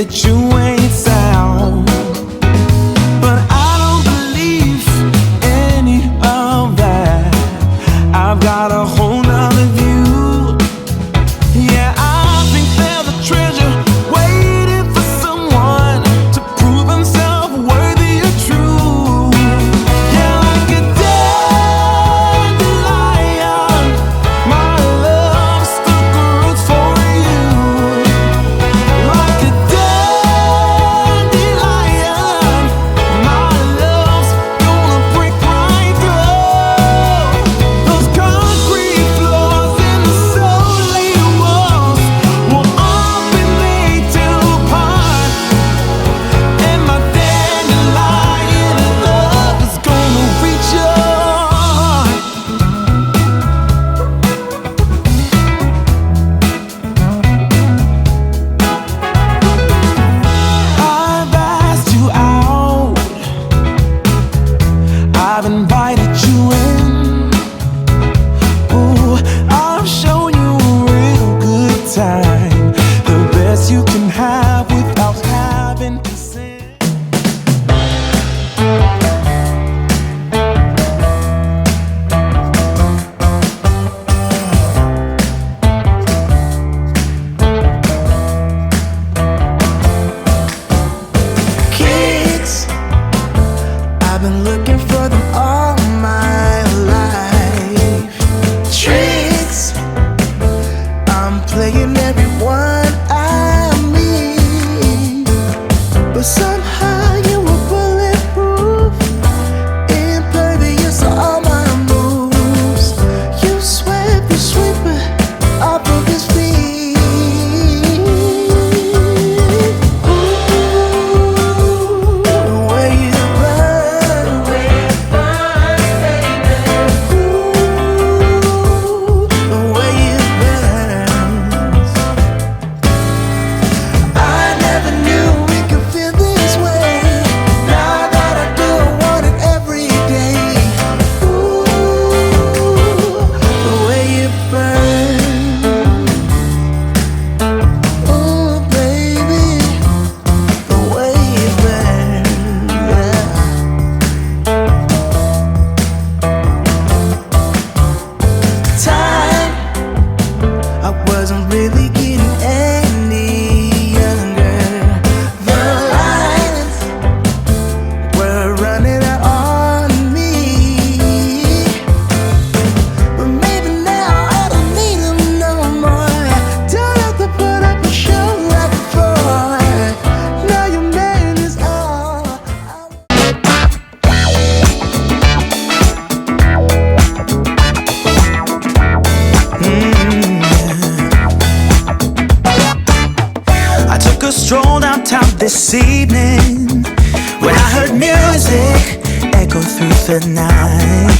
that you ain't sound. But I don't believe any of that. I've got a whole nother view. Yeah, I think there's a treasure waiting for someone to prove himself worthy or true. Yeah, like a dandelion, my love stuck roots for you. Like a dandelion, my love's gonna break right through those concrete floors and the solid walls will all be made to part. And my dandelion love is gonna reach your heart. I've asked you out, I've invited you in. Ooh, I've shown you a real good time, the best you can have without having to sin. Kicks, I've been looking for them all my life. Tricks, I'm playing everyone I meet. But somehow you were bulletproof, impervious to all my moves. You swept the sweeper off of his feet. Ooh, the way you burn, baby. Ooh, the way you burn. I never knew we could feel this way. Now that I do, I want it every day. Ooh, the way you burn. Ooh, baby, the way you burn. Yeah. Time, I wasn't really getting any younger. The lines were running out on me. But maybe now I don't need them no more. Don't have to put up a show like before. Now your man is all I took a stroll downtown this evening when I heard music echo through the night.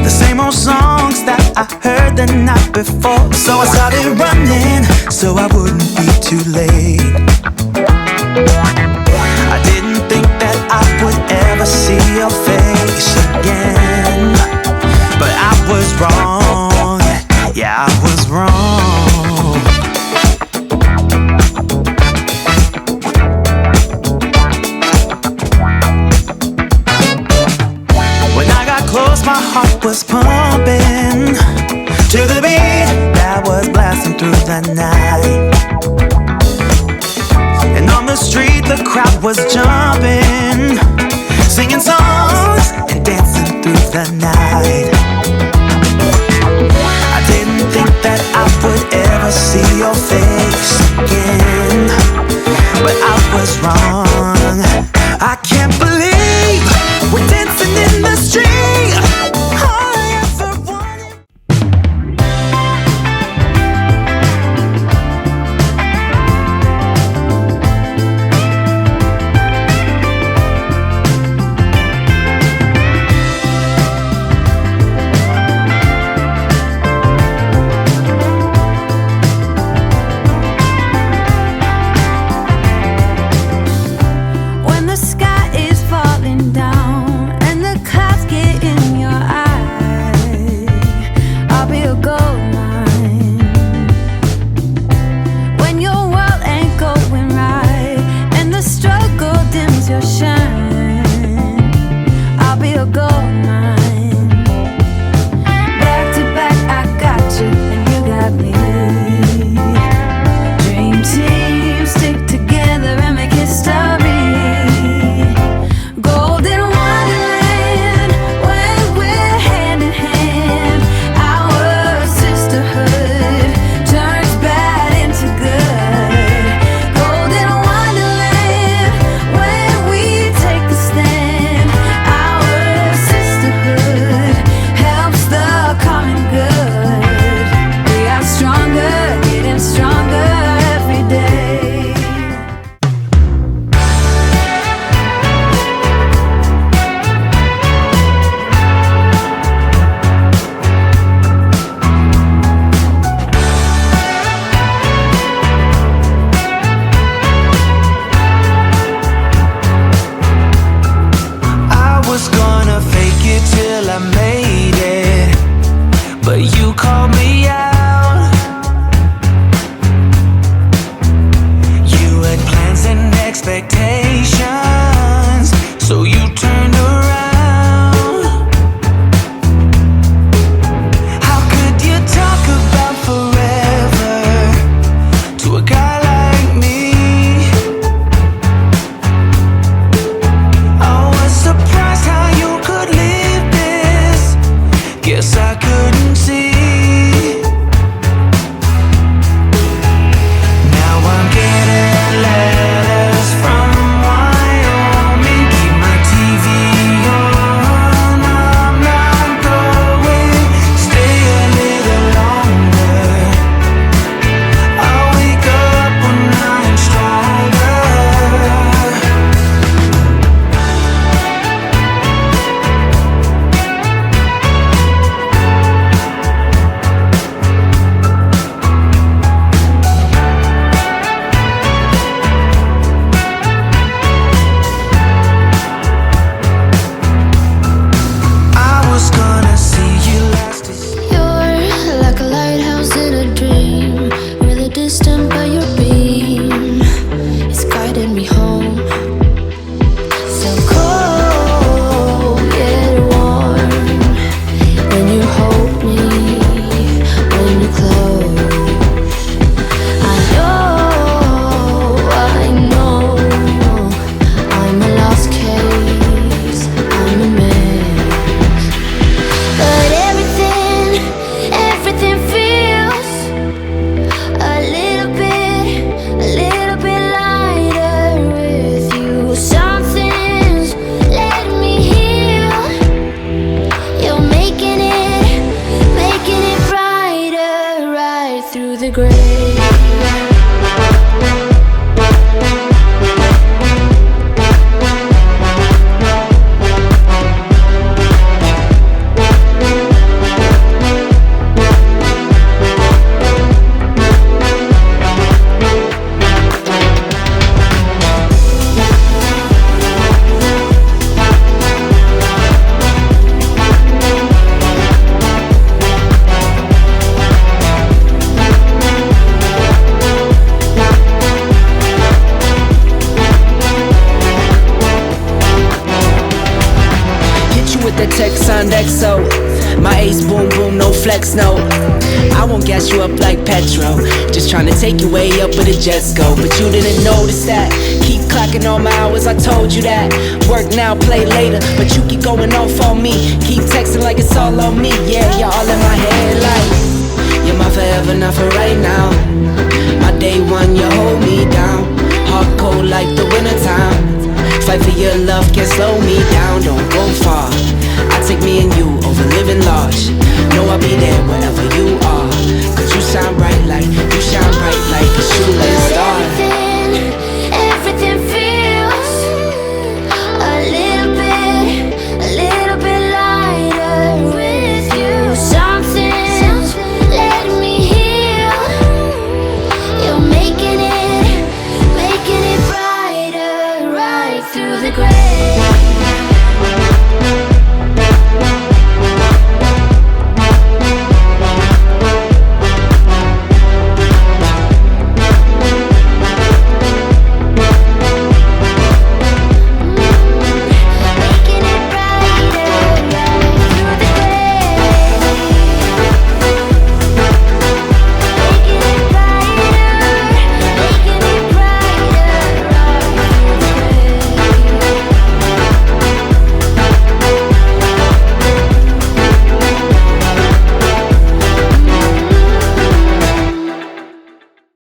The same old songs that I heard the night before. So I started running so I wouldn't be too late. I didn't think that I would ever see your face again, but I was wrong. Yeah, I was wrong. When I got close, my heart was pumping to the beat that was blasting through the night. And on the street, the crowd was jumping, singing songs and dancing through the night. I didn't think that I would ever see your face again, but I was wrong. I can't believe we're dancing in the street. All I ever wanted. The text on XO, my ace boom boom, no flex, no. I won't gas you up like petrol, just tryna take you way up where the jets go. But you didn't notice that. Keep clocking all my hours, I told you that. Work now, play later, but you keep going off on me. Keep texting like it's all on me. Yeah, you're all in my head like you're my forever, not for right now.